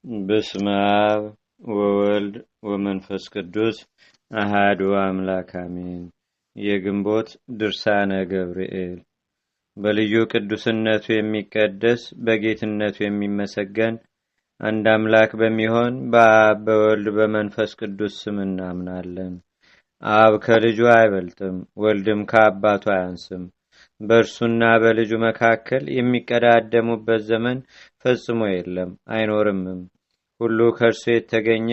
በስመ አብ ወወልድ ወመንፈስ ቅዱስ አሃዱ አምላክ አሜን። የግንቦት ድርሳነ ገብርኤል። በልዩ ቅዱስነቱ የሚቀደስ በጌትነቱ የሚመሰገን አንድ አምላክ በሚሆን በአብ በወልድ በመንፈስ ቅዱስ ስም እናምናለን። አብ ከልጁ አይበልጥም፣ ወልድም ከአባቱ አያንስም። በእርሱና በልጁ መካከል የሚቀዳደሙበት ዘመን ፈጽሞ የለም አይኖርምም። ሁሉ ከእርሱ የተገኘ፣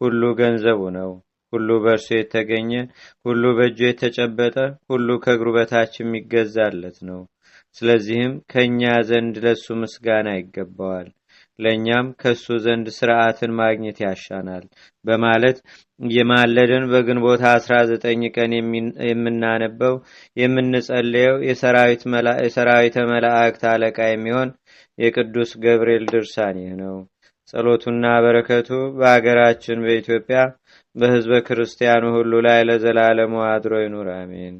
ሁሉ ገንዘቡ ነው። ሁሉ በእርሱ የተገኘ፣ ሁሉ በእጁ የተጨበጠ፣ ሁሉ ከእግሩ በታች የሚገዛለት ነው። ስለዚህም ከእኛ ዘንድ ለሱ ምስጋና ይገባዋል፣ ለእኛም ከሱ ዘንድ ስርዓትን ማግኘት ያሻናል በማለት የማለድን በግንቦት 19 ቀን የምናነበው የምንጸልየው የሰራዊተ መላእክት አለቃ የሚሆን የቅዱስ ገብርኤል ድርሳን ይህ ነው። ጸሎቱና በረከቱ በአገራችን በኢትዮጵያ በሕዝበ ክርስቲያኑ ሁሉ ላይ ለዘላለሙ አድሮ ይኑር አሜን።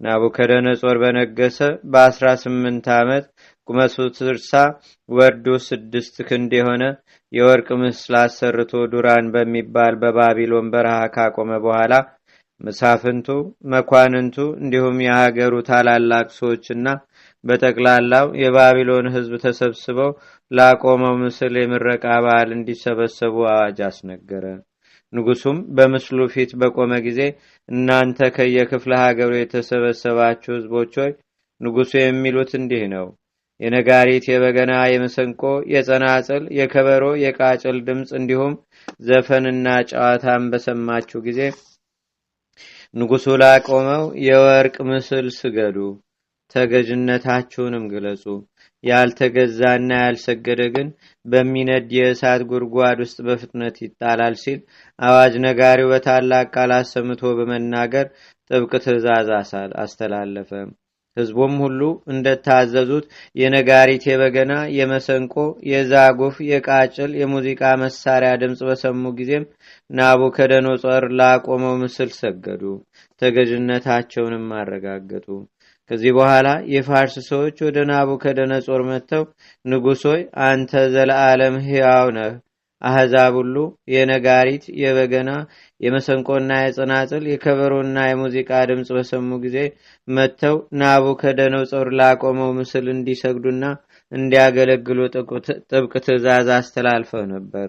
ናቡከደነጾር በነገሰ በ18 ዓመት ቁመቱ 60 ወርዱ 6 ክንድ የሆነ የወርቅ ምስል አሰርቶ ዱራን በሚባል በባቢሎን በረሃ ካቆመ በኋላ መሳፍንቱ፣ መኳንንቱ እንዲሁም የሀገሩ ታላላቅ ሰዎችና በጠቅላላው የባቢሎን ሕዝብ ተሰብስበው ላቆመው ምስል የምረቃ በዓል እንዲሰበሰቡ አዋጅ አስነገረ። ንጉሱም በምስሉ ፊት በቆመ ጊዜ እናንተ ከየክፍለ ሀገሩ የተሰበሰባችሁ ሕዝቦች ሆይ ንጉሱ የሚሉት እንዲህ ነው። የነጋሪት፣ የበገና፣ የመሰንቆ፣ የጸናጽል፣ የከበሮ፣ የቃጭል ድምፅ እንዲሁም ዘፈንና ጨዋታን በሰማችሁ ጊዜ ንጉሱ ላቆመው የወርቅ ምስል ስገዱ፣ ተገዥነታችሁንም ግለጹ። ያልተገዛና ያልሰገደ ግን በሚነድ የእሳት ጉድጓድ ውስጥ በፍጥነት ይጣላል ሲል አዋጅ ነጋሪው በታላቅ ቃል አሰምቶ በመናገር ጥብቅ ትእዛዝ አስተላለፈ። ሕዝቡም ሁሉ እንደታዘዙት የነጋሪት፣ የበገና፣ የመሰንቆ፣ የዛጉፍ፣ የቃጭል፣ የሙዚቃ መሳሪያ ድምፅ በሰሙ ጊዜም ናቡከደነጾር ላቆመው ምስል ሰገዱ፣ ተገዥነታቸውንም አረጋገጡ። ከዚህ በኋላ የፋርስ ሰዎች ወደ ናቡከደነጾር መጥተው ንጉሥ ሆይ አንተ ዘለዓለም ሕያው ነህ። አሕዛብ ሁሉ የነጋሪት፣ የበገና፣ የመሰንቆና የጸናጽል፣ የከበሮና የሙዚቃ ድምፅ በሰሙ ጊዜ መጥተው ናቡከደነጾር ላቆመው ምስል እንዲሰግዱና እንዲያገለግሉ ጥብቅ ትእዛዝ አስተላልፈው ነበር።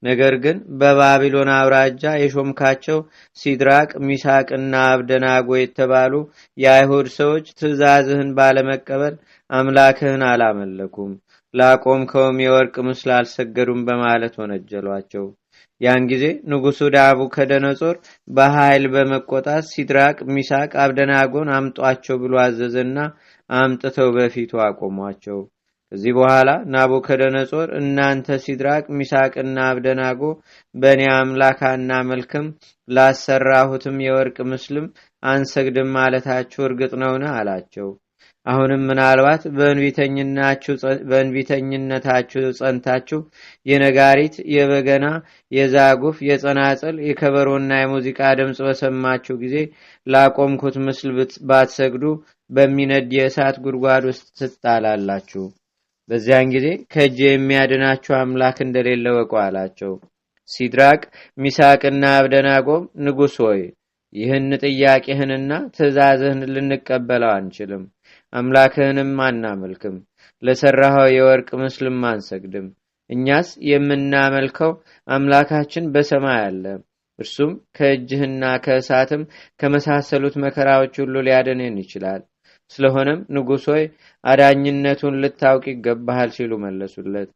ነገር ግን በባቢሎን አውራጃ የሾምካቸው ሲድራቅ፣ ሚሳቅና አብደናጎ የተባሉ የአይሁድ ሰዎች ትእዛዝህን ባለመቀበል አምላክህን አላመለኩም፣ ላቆምከውም የወርቅ ምስል አልሰገዱም በማለት ወነጀሏቸው። ያን ጊዜ ንጉሡ ናቡከደነጾር በኃይል በመቆጣት ሲድራቅ፣ ሚሳቅ፣ አብደናጎን አምጧቸው ብሎ አዘዘና አምጥተው በፊቱ አቆሟቸው። ከዚህ በኋላ ናቡከደነጾር እናንተ ሲድራቅ፣ ሚሳቅና አብደናጎ በእኔ አምላክ አናመልክም፣ ላሰራሁትም የወርቅ ምስልም አንሰግድም ማለታችሁ እርግጥ ነውን? አላቸው። አሁንም ምናልባት በእንቢተኝነታችሁ ጸንታችሁ የነጋሪት፣ የበገና፣ የዛጉፍ፣ የጸናጽል፣ የከበሮና የሙዚቃ ድምፅ በሰማችሁ ጊዜ ላቆምኩት ምስል ባትሰግዱ በሚነድ የእሳት ጉድጓድ ውስጥ ትጣላላችሁ። በዚያን ጊዜ ከእጄ የሚያድናችሁ አምላክ እንደሌለ ወቁ አላቸው። ሲድራቅ፣ ሚሳቅና አብደናጎም ንጉሥ ሆይ ይህን ጥያቄህንና ትእዛዝህን ልንቀበለው አንችልም፣ አምላክህንም አናመልክም፣ ለሠራኸው የወርቅ ምስልም አንሰግድም። እኛስ የምናመልከው አምላካችን በሰማይ አለ፣ እርሱም ከእጅህና ከእሳትም ከመሳሰሉት መከራዎች ሁሉ ሊያድነን ይችላል። ስለሆነም ንጉሥ ሆይ አዳኝነቱን ልታውቅ ይገባሃል ሲሉ መለሱለት።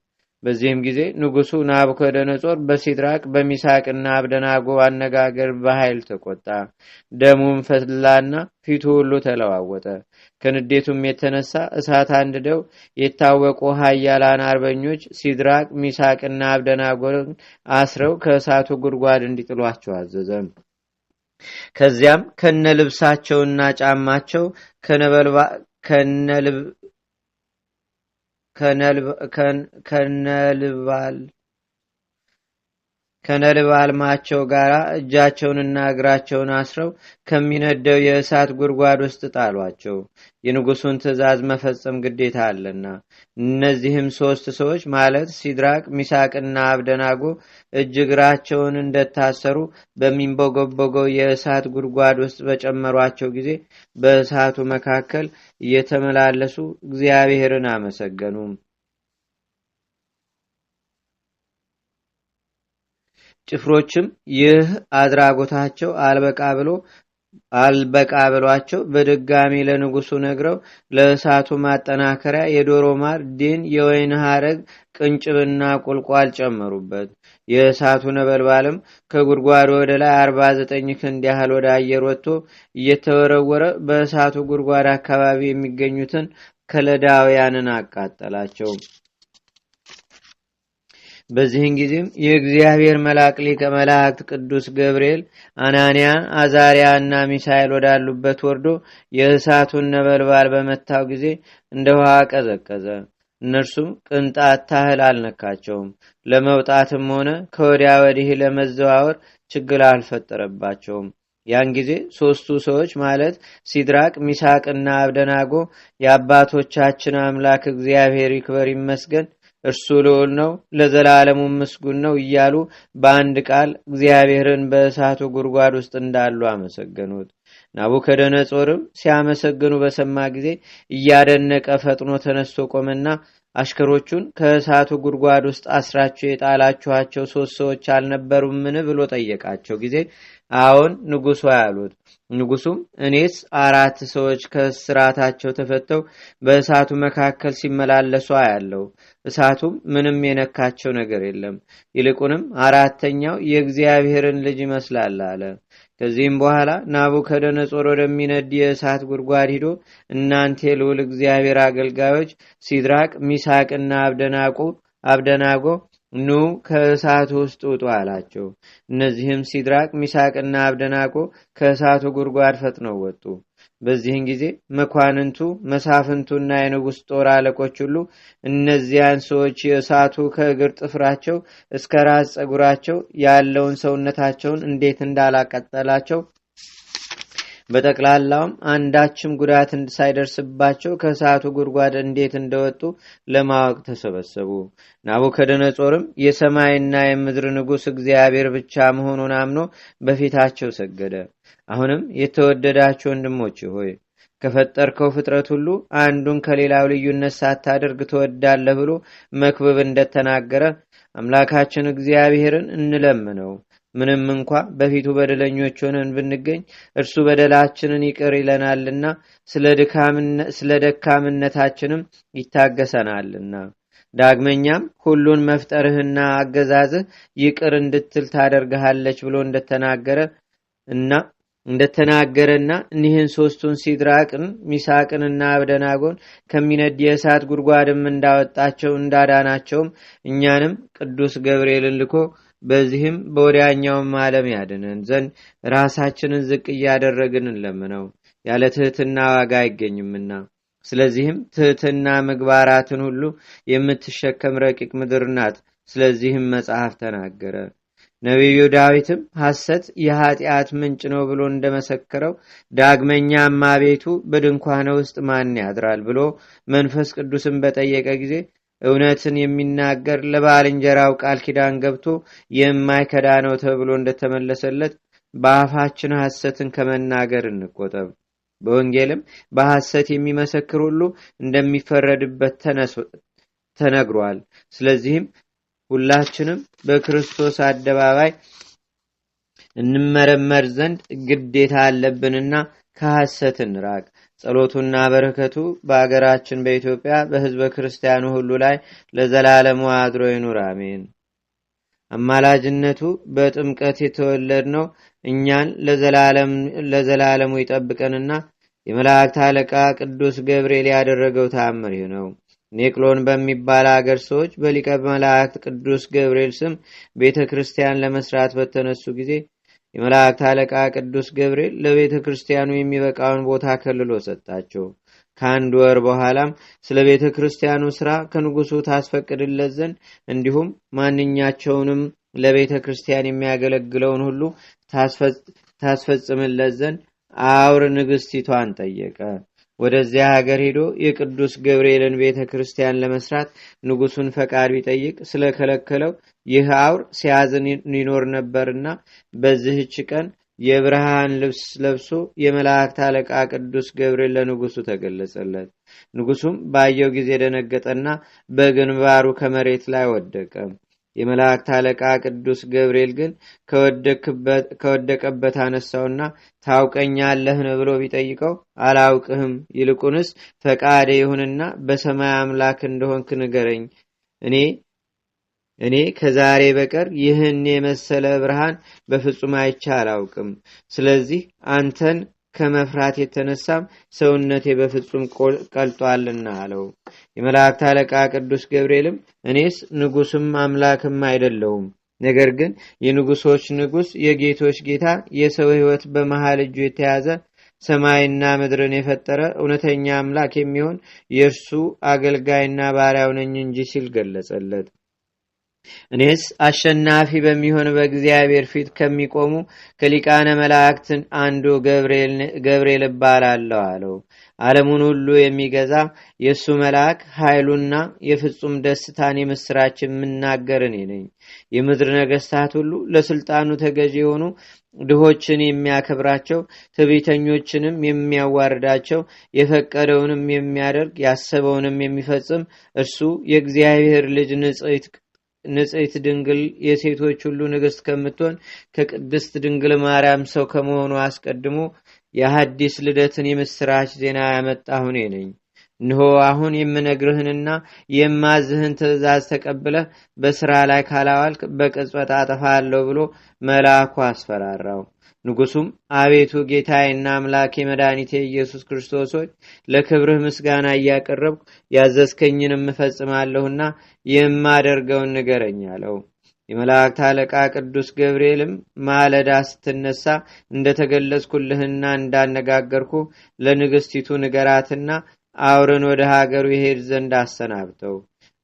በዚህም ጊዜ ንጉሡ ናቡከደነጾር በሲድራቅ በሚሳቅና አብደናጎ አነጋገር በኃይል ተቆጣ። ደሙም ፈላና ፊቱ ሁሉ ተለዋወጠ። ከንዴቱም የተነሳ እሳት አንድደው የታወቁ ኃያላን አርበኞች ሲድራቅ፣ ሚሳቅና አብደናጎን አስረው ከእሳቱ ጉድጓድ እንዲጥሏቸው አዘዘ። ከዚያም ከነልብሳቸውና ጫማቸው ከነበልባላቸው ጋር እጃቸውንና እግራቸውን አስረው ከሚነደው የእሳት ጉድጓድ ውስጥ ጣሏቸው። የንጉሱን ትእዛዝ መፈጸም ግዴታ አለና። እነዚህም ሶስት ሰዎች ማለት ሲድራቅ፣ ሚሳቅና አብደናጎ እጅ እግራቸውን እንደታሰሩ በሚንቦገቦገው የእሳት ጉድጓድ ውስጥ በጨመሯቸው ጊዜ በእሳቱ መካከል እየተመላለሱ እግዚአብሔርን አመሰገኑ። ጭፍሮችም ይህ አድራጎታቸው አልበቃ ብሏቸው በድጋሚ ለንጉሱ ነግረው ለእሳቱ ማጠናከሪያ የዶሮ ማር፣ ዲን፣ የወይን ሐረግ፣ ቅንጭብና ቁልቋል ጨመሩበት። የእሳቱ ነበልባልም ከጉድጓዱ ወደ ላይ 49 ክንድ ያህል ወደ አየር ወጥቶ እየተወረወረ በእሳቱ ጉድጓድ አካባቢ የሚገኙትን ከለዳውያንን አቃጠላቸው። በዚህን ጊዜም የእግዚአብሔር መልአክ ሊቀ መላእክት ቅዱስ ገብርኤል አናንያ፣ አዛሪያ እና ሚሳኤል ወዳሉበት ወርዶ የእሳቱን ነበልባል በመታው ጊዜ እንደ ውሃ ቀዘቀዘ። እነርሱም ቅንጣት ታህል አልነካቸውም። ለመውጣትም ሆነ ከወዲያ ወዲህ ለመዘዋወር ችግር አልፈጠረባቸውም። ያን ጊዜ ሶስቱ ሰዎች ማለት ሲድራቅ፣ ሚሳቅና አብደናጎ የአባቶቻችን አምላክ እግዚአብሔር ይክበር ይመስገን፣ እርሱ ልዑል ነው፣ ለዘላለሙ ምስጉን ነው እያሉ በአንድ ቃል እግዚአብሔርን በእሳቱ ጉድጓድ ውስጥ እንዳሉ አመሰገኑት። ናቡከደነጾርም ሲያመሰግኑ በሰማ ጊዜ እያደነቀ ፈጥኖ ተነስቶ ቆመና አሽከሮቹን ከእሳቱ ጉድጓድ ውስጥ አስራችሁ የጣላችኋቸው ሶስት ሰዎች አልነበሩምን ብሎ ጠየቃቸው ጊዜ አዎን ንጉሡ ያሉት። ንጉሱም እኔስ 4 ሰዎች ከስራታቸው ተፈተው በእሳቱ መካከል ሲመላለሱ አያለው፣ እሳቱም ምንም የነካቸው ነገር የለም፣ ይልቁንም አራተኛው የእግዚአብሔርን ልጅ ይመስላል አለ። ከዚህም በኋላ ናቡከደነጾር ወደሚነድ የእሳት ጉድጓድ ሂዶ እናንተ የልዑል እግዚአብሔር አገልጋዮች ሲድራቅ፣ ሚሳቅና አብደናጎ ኑ ከእሳቱ ውስጥ ውጡ አላቸው። እነዚህም ሲድራቅ፣ ሚሳቅና አብደናጎ ከእሳቱ ጉድጓድ ፈጥነው ወጡ። በዚህን ጊዜ መኳንንቱ፣ መሳፍንቱና የንጉሥ ጦር አለቆች ሁሉ እነዚያን ሰዎች የእሳቱ ከእግር ጥፍራቸው እስከ ራስ ጸጉራቸው ያለውን ሰውነታቸውን እንዴት እንዳላቀጠላቸው በጠቅላላውም አንዳችም ጉዳት ሳይደርስባቸው ከእሳቱ ጉድጓድ እንዴት እንደወጡ ለማወቅ ተሰበሰቡ። ናቡከደነጾርም የሰማይና የምድር ንጉሥ እግዚአብሔር ብቻ መሆኑን አምኖ በፊታቸው ሰገደ። አሁንም የተወደዳችሁ ወንድሞች ሆይ ከፈጠርከው ፍጥረት ሁሉ አንዱን ከሌላው ልዩነት ሳታደርግ ትወዳለህ ብሎ መክብብ እንደተናገረ አምላካችን እግዚአብሔርን እንለምነው። ምንም እንኳ በፊቱ በደለኞች ሆነን ብንገኝ እርሱ በደላችንን ይቅር ይለናልና ስለ ደካምነታችንም ይታገሰናልና። ዳግመኛም ሁሉን መፍጠርህና አገዛዝህ ይቅር እንድትል ታደርግሃለች ብሎ እንደተናገረና እኒህን ሶስቱን ሲድራቅን፣ ሚሳቅንና አብደናጎን ከሚነድ የእሳት ጉድጓድም እንዳወጣቸው እንዳዳናቸውም እኛንም ቅዱስ ገብርኤልን ልኮ በዚህም በወዲያኛውም ዓለም ያድነን ዘንድ ራሳችንን ዝቅ እያደረግን እንለምነው። ያለ ትህትና ዋጋ አይገኝምና። ስለዚህም ትህትና ምግባራትን ሁሉ የምትሸከም ረቂቅ ምድር ናት። ስለዚህም መጽሐፍ ተናገረ። ነቢዩ ዳዊትም ሐሰት የኃጢአት ምንጭ ነው ብሎ እንደመሰከረው ዳግመኛም አቤቱ በድንኳነ ውስጥ ማን ያድራል ብሎ መንፈስ ቅዱስን በጠየቀ ጊዜ እውነትን የሚናገር ለባልንጀራው ቃል ኪዳን ገብቶ የማይከዳ ነው ተብሎ እንደተመለሰለት በአፋችን ሐሰትን ከመናገር እንቆጠብ። በወንጌልም በሐሰት የሚመሰክር ሁሉ እንደሚፈረድበት ተነግሯል። ስለዚህም ሁላችንም በክርስቶስ አደባባይ እንመረመር ዘንድ ግዴታ አለብንና ከሐሰት እንራቅ። ጸሎቱና በረከቱ በአገራችን በኢትዮጵያ በሕዝበ ክርስቲያኑ ሁሉ ላይ ለዘላለሙ አድሮ ይኑር፣ አሜን። አማላጅነቱ በጥምቀት የተወለድነው እኛን ለዘላለሙ ይጠብቀንና የመላእክት አለቃ ቅዱስ ገብርኤል ያደረገው ተአምር ይህ ነው። ኔቅሎን በሚባል አገር ሰዎች በሊቀ መላእክት ቅዱስ ገብርኤል ስም ቤተ ክርስቲያን ለመስራት በተነሱ ጊዜ የመላእክት አለቃ ቅዱስ ገብርኤል ለቤተ ክርስቲያኑ የሚበቃውን ቦታ ከልሎ ሰጣቸው። ከአንድ ወር በኋላም ስለ ቤተ ክርስቲያኑ ስራ ከንጉሱ ታስፈቅድለት ዘንድ እንዲሁም ማንኛቸውንም ለቤተ ክርስቲያን የሚያገለግለውን ሁሉ ታስፈጽምለት ዘንድ አውር ንግስቲቷን ጠየቀ። ወደዚያ ሀገር ሄዶ የቅዱስ ገብርኤልን ቤተ ክርስቲያን ለመስራት ንጉሱን ፈቃድ ቢጠይቅ ስለከለከለው ይህ አውር ሲያዝን ይኖር ነበርና በዚህች ቀን የብርሃን ልብስ ለብሶ የመላእክት አለቃ ቅዱስ ገብርኤል ለንጉሱ ተገለጸለት። ንጉሱም ባየው ጊዜ ደነገጠና በግንባሩ ከመሬት ላይ ወደቀ። የመላእክት አለቃ ቅዱስ ገብርኤል ግን ከወደቀበት አነሳውና ታውቀኛለህን ብሎ ቢጠይቀው አላውቅህም፣ ይልቁንስ ፈቃደ ይሁንና በሰማይ አምላክ እንደሆንክ ንገረኝ። እኔ ከዛሬ በቀር ይህን የመሰለ ብርሃን በፍጹም አይቼ አላውቅም። ስለዚህ አንተን ከመፍራት የተነሳም ሰውነቴ በፍጹም ቀልጧልና አለው። የመላእክት አለቃ ቅዱስ ገብርኤልም እኔስ ንጉስም አምላክም አይደለሁም፣ ነገር ግን የንጉሶች ንጉስ የጌቶች ጌታ የሰው ሕይወት በመሃል እጁ የተያዘ ሰማይና ምድርን የፈጠረ እውነተኛ አምላክ የሚሆን የእርሱ አገልጋይና ባሪያው ነኝ እንጂ ሲል ገለጸለት። እኔስ አሸናፊ በሚሆን በእግዚአብሔር ፊት ከሚቆሙ ከሊቃነ መላእክትን አንዱ ገብርኤል እባላለሁ አለው። ዓለሙን ሁሉ የሚገዛ የእሱ መልአክ ኃይሉና የፍጹም ደስታን የምስራች የምናገር እኔ ነኝ። የምድር ነገስታት ሁሉ ለስልጣኑ ተገዢ የሆኑ ድሆችን የሚያከብራቸው፣ ትዕቢተኞችንም የሚያዋርዳቸው፣ የፈቀደውንም የሚያደርግ ያሰበውንም የሚፈጽም እርሱ የእግዚአብሔር ልጅ ንጽሕት ድንግል የሴቶች ሁሉ ንግስት ከምትሆን ከቅድስት ድንግል ማርያም ሰው ከመሆኑ አስቀድሞ የሐዲስ ልደትን የምስራች ዜና ያመጣሁ እኔ ነኝ። እንሆ አሁን የምነግርህንና የማዝህን ትእዛዝ ተቀብለህ በስራ ላይ ካላዋልክ በቅጽበት አጠፋለሁ ብሎ መልአኩ አስፈራራው። ንጉሱም አቤቱ ጌታዬና አምላኬ መድኃኒቴ ኢየሱስ ክርስቶስ ሆይ ለክብርህ ምስጋና እያቀረብኩ ያዘዝከኝንም እፈጽማለሁና የማደርገውን ንገረኝ አለው። የመላእክት አለቃ ቅዱስ ገብርኤልም ማለዳ ስትነሳ እንደተገለጽኩልህና እንዳነጋገርኩ ለንግስቲቱ ንገራትና አውረን ወደ ሀገሩ ይሄድ ዘንድ አሰናብተው።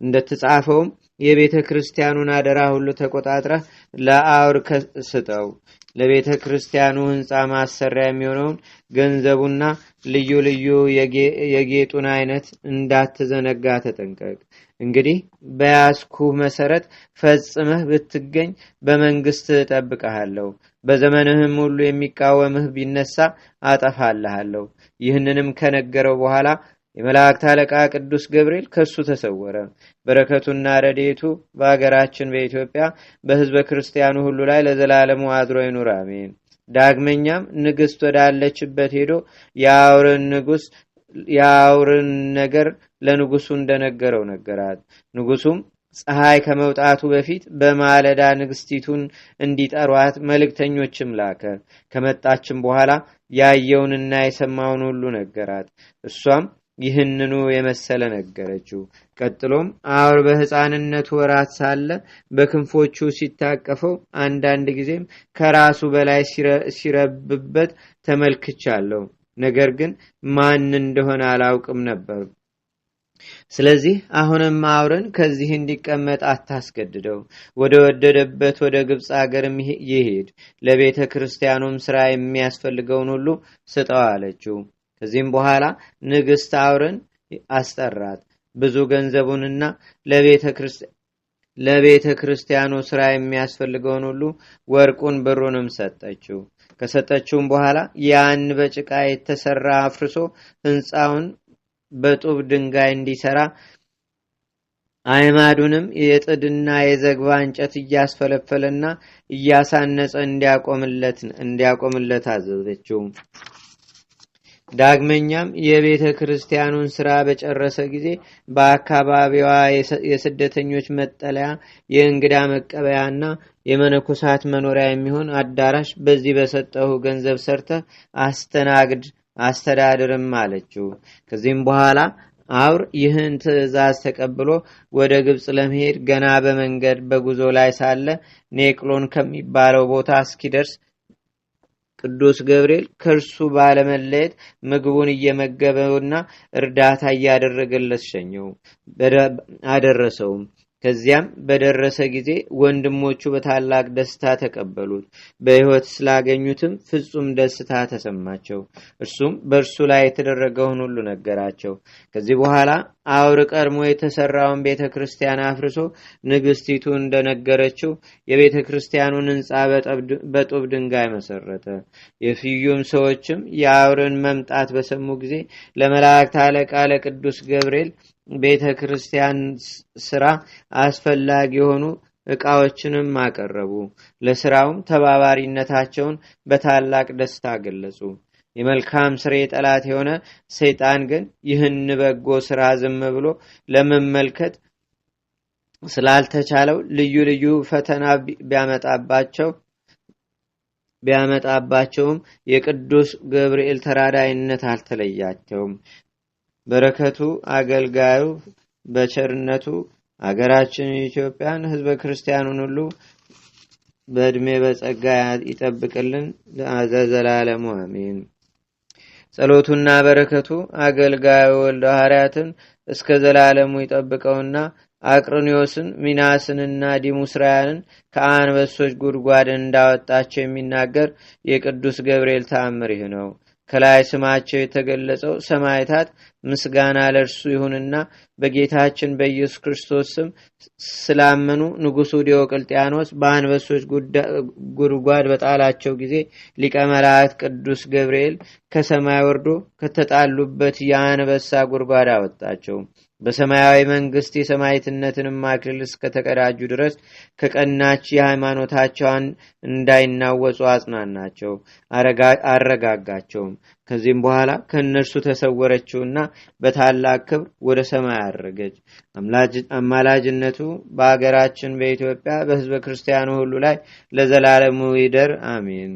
እንደተጻፈውም የቤተ ክርስቲያኑን አደራ ሁሉ ተቆጣጥረህ ለአውር ስጠው። ለቤተ ክርስቲያኑ ህንፃ ማሰሪያ የሚሆነውን ገንዘቡና ልዩ ልዩ የጌጡን አይነት እንዳትዘነጋ ተጠንቀቅ። እንግዲህ በያዝኩህ መሰረት ፈጽመህ ብትገኝ በመንግስት እጠብቅሃለሁ። በዘመንህም ሁሉ የሚቃወምህ ቢነሳ አጠፋልሃለሁ። ይህንንም ከነገረው በኋላ የመላእክት አለቃ ቅዱስ ገብርኤል ከሱ ተሰወረ። በረከቱና ረድኤቱ በአገራችን በኢትዮጵያ በህዝበ ክርስቲያኑ ሁሉ ላይ ለዘላለሙ አድሮ ይኑር፣ አሜን። ዳግመኛም ንግስት ወዳለችበት ሄዶ የአውርን ነገር ለንጉሱ እንደነገረው ነገራት። ንጉሱም ፀሐይ ከመውጣቱ በፊት በማለዳ ንግስቲቱን እንዲጠሯት መልእክተኞችም ላከ። ከመጣችም በኋላ ያየውንና የሰማውን ሁሉ ነገራት። እሷም ይህንኑ የመሰለ ነገረችው። ቀጥሎም አውር በሕፃንነቱ ወራት ሳለ በክንፎቹ ሲታቀፈው አንዳንድ ጊዜም ከራሱ በላይ ሲረብበት ተመልክቻለሁ። ነገር ግን ማን እንደሆነ አላውቅም ነበር። ስለዚህ አሁንም አውርን ከዚህ እንዲቀመጥ አታስገድደው። ወደ ወደደበት ወደ ግብፅ አገርም ይሄድ። ለቤተ ክርስቲያኑም ስራ የሚያስፈልገውን ሁሉ ስጠው አለችው። ከዚህም በኋላ ንግስት አውርን አስጠራት። ብዙ ገንዘቡንና ለቤተ ክርስቲያኑ ስራ የሚያስፈልገውን ሁሉ ወርቁን ብሩንም ሰጠችው። ከሰጠችውም በኋላ ያን በጭቃ የተሰራ አፍርሶ ህንፃውን በጡብ ድንጋይ እንዲሰራ አይማዱንም የጥድና የዘግባ እንጨት እያስፈለፈለና እያሳነጸ እንዲያቆምለት አዘዘችው። ዳግመኛም የቤተ ክርስቲያኑን ስራ በጨረሰ ጊዜ በአካባቢዋ የስደተኞች መጠለያ፣ የእንግዳ መቀበያና የመነኮሳት መኖሪያ የሚሆን አዳራሽ በዚህ በሰጠሁ ገንዘብ ሰርተህ አስተዳድርም አለችው። ከዚህም በኋላ አውር ይህን ትእዛዝ ተቀብሎ ወደ ግብፅ ለመሄድ ገና በመንገድ በጉዞ ላይ ሳለ ኔቅሎን ከሚባለው ቦታ እስኪደርስ ቅዱስ ገብርኤል ከእርሱ ባለመለየት ምግቡን እየመገበውና እርዳታ እያደረገለት ሸኘው አደረሰውም። ከዚያም በደረሰ ጊዜ ወንድሞቹ በታላቅ ደስታ ተቀበሉት። በሕይወት ስላገኙትም ፍጹም ደስታ ተሰማቸው። እርሱም በእርሱ ላይ የተደረገውን ሁሉ ነገራቸው። ከዚህ በኋላ አውር ቀድሞ የተሰራውን ቤተ ክርስቲያን አፍርሶ ንግስቲቱ እንደነገረችው የቤተ ክርስቲያኑን ሕንፃ በጡብ ድንጋይ መሰረተ። የፍዩም ሰዎችም የአውርን መምጣት በሰሙ ጊዜ ለመላእክት አለቃ ለቅዱስ ገብርኤል ቤተ ክርስቲያን ስራ አስፈላጊ የሆኑ ዕቃዎችንም አቀረቡ። ለስራውም ተባባሪነታቸውን በታላቅ ደስታ ገለጹ። የመልካም ስሬ ጠላት የሆነ ሰይጣን ግን ይህን በጎ ስራ ዝም ብሎ ለመመልከት ስላልተቻለው ልዩ ልዩ ፈተና ቢያመጣባቸውም የቅዱስ ገብርኤል ተራዳይነት አልተለያቸውም። በረከቱ አገልጋዩ በቸርነቱ አገራችን ኢትዮጵያን ሕዝበ ክርስቲያኑን ሁሉ በእድሜ በጸጋ ይጠብቅልን ለዘላለሙ አሜን። ጸሎቱና በረከቱ አገልጋዩ ወልደ ሐዋርያትን እስከ ዘላለሙ ይጠብቀውና አቅርኒዮስን ሚናስንና ዲሙስራያንን ከአንበሶች ጉድጓድ እንዳወጣቸው የሚናገር የቅዱስ ገብርኤል ተአምር ይህ ነው። ከላይ ስማቸው የተገለጸው ሰማዕታት ምስጋና ለእርሱ ይሁንና በጌታችን በኢየሱስ ክርስቶስ ስም ስላመኑ ንጉሡ ዲዮቅልጥያኖስ በአንበሶች ጉድጓድ በጣላቸው ጊዜ ሊቀ መላእክት ቅዱስ ገብርኤል ከሰማይ ወርዶ ከተጣሉበት የአንበሳ ጉድጓድ አወጣቸው። በሰማያዊ መንግስት የሰማዕትነትንም አክሊል እስከተቀዳጁ ድረስ ከቀናች የሃይማኖታቸውን እንዳይናወጹ አጽናናቸው፣ አረጋጋቸውም። ከዚህም በኋላ ከእነርሱ ተሰወረችውና በታላቅ ክብር ወደ ሰማይ አረገች። አማላጅነቱ በአገራችን በኢትዮጵያ በሕዝበ ክርስቲያኑ ሁሉ ላይ ለዘላለሙ ይደር አሜን።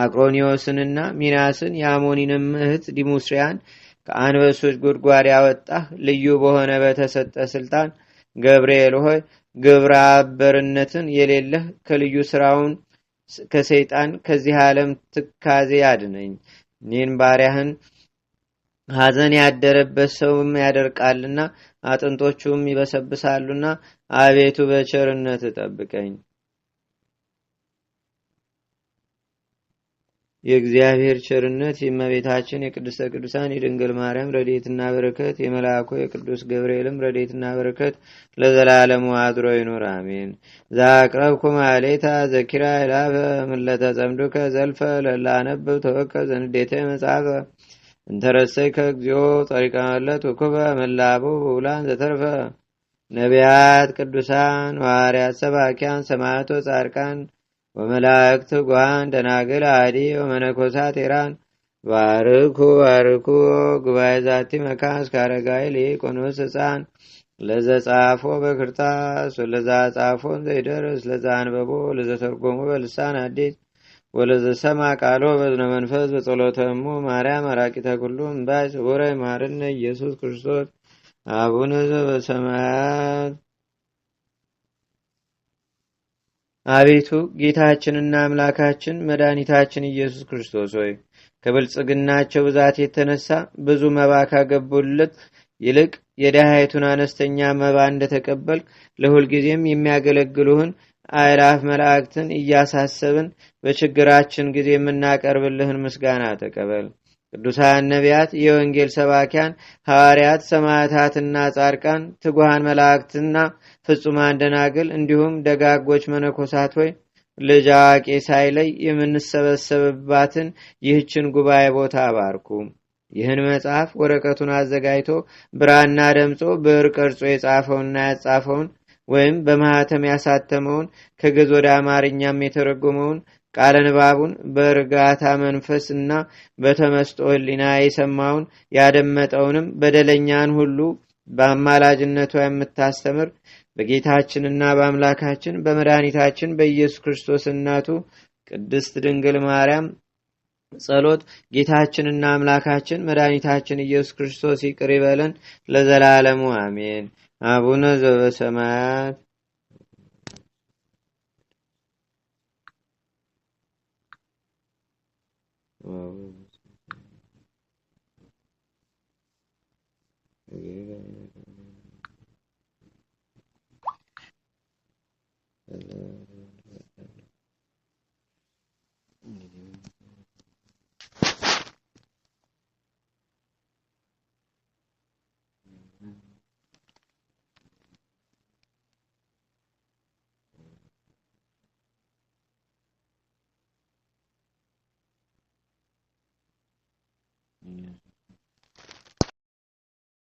አቅሮኒዮስንና ሚናስን የአሞኒንም እህት ዲሙስሪያን ከአንበሶች ጉድጓድ ያወጣህ ልዩ በሆነ በተሰጠ ስልጣን ገብርኤል ሆይ ግብረ አበርነትን የሌለህ ከልዩ ስራውን ከሰይጣን ከዚህ ዓለም ትካዜ ያድነኝ። እኔን ባሪያህን ሐዘን ያደረበት ሰውም ያደርቃልና አጥንቶቹም ይበሰብሳሉና አቤቱ በቸርነት ጠብቀኝ። የእግዚአብሔር ቸርነት የእመቤታችን የቅድስተ ቅዱሳን የድንግል ማርያም ረድኤትና በረከት የመልአኩ የቅዱስ ገብርኤልም ረድኤትና በረከት ለዘላለሙ አድሮ ይኑር አሜን። ዛቅረብኩ ማሌታ ዘኪራ ይላፈ ምለተ ጸምዱከ ዘልፈ ለላነብብ ተወከ ዘንዴተ መጽሐፈ እንተረሰይከ እግዚኦ ጸሪቀ መለት ውኩበ መላቡ በውላን ዘተርፈ ነቢያት ቅዱሳን ሐዋርያት ሰባኪያን ሰማዕቶ ጻድቃን ወመላእክት ጓን ደናግል አዲ ወመነኮሳት ኢራን ባርኩ ባርኩ ጉባኤ ዛቲ መካን እስከ አረጋዊ ሊቆኖስ ሕፃን ለዘ ጻፎ በክርታስ ወለዛ ጻፎን ዘይደርስ ለዛ አንበቦ ለዘ ተርጎሙ በልሳን አዲስ ወለዘ ሰማ ቃሎ በዝነ መንፈስ በጸሎተሙ ማርያም አራቂተ ኩሉ እምባይ ስቡረ ይማርነ ኢየሱስ ክርስቶስ አቡነ ዘበሰማያት። አቤቱ ጌታችንና አምላካችን መድኃኒታችን ኢየሱስ ክርስቶስ ሆይ ከብልጽግናቸው ብዛት የተነሳ ብዙ መባ ካገቡለት ይልቅ የደሃይቱን አነስተኛ መባ እንደተቀበልክ ለሁልጊዜም የሚያገለግሉህን አእላፍ መላእክትን እያሳሰብን በችግራችን ጊዜ የምናቀርብልህን ምስጋና ተቀበል። ቅዱሳን ነቢያት፣ የወንጌል ሰባኪያን ሐዋርያት፣ ሰማዕታትና ጻድቃን፣ ትጉሃን መላእክትና ፍጹማን ደናግል እንዲሁም ደጋጎች መነኮሳት ሆይ ልጅ አዋቂ ሳይለይ የምንሰበሰብባትን ይህችን ጉባኤ ቦታ አባርኩ። ይህን መጽሐፍ ወረቀቱን አዘጋጅቶ ብራና ደምጾ ብዕር ቀርጾ የጻፈውንና ያጻፈውን ወይም በማህተም ያሳተመውን ከግዕዝ ወደ አማርኛም የተረጎመውን ቃለ ንባቡን በእርጋታ መንፈስና በተመስጦ ሕሊና የሰማውን ያደመጠውንም በደለኛን ሁሉ በአማላጅነቷ የምታስተምር በጌታችንና በአምላካችን በመድኃኒታችን በኢየሱስ ክርስቶስ እናቱ ቅድስት ድንግል ማርያም ጸሎት ጌታችንና አምላካችን መድኃኒታችን ኢየሱስ ክርስቶስ ይቅር ይበለን ለዘላለሙ አሜን። አቡነ ዘበሰማያት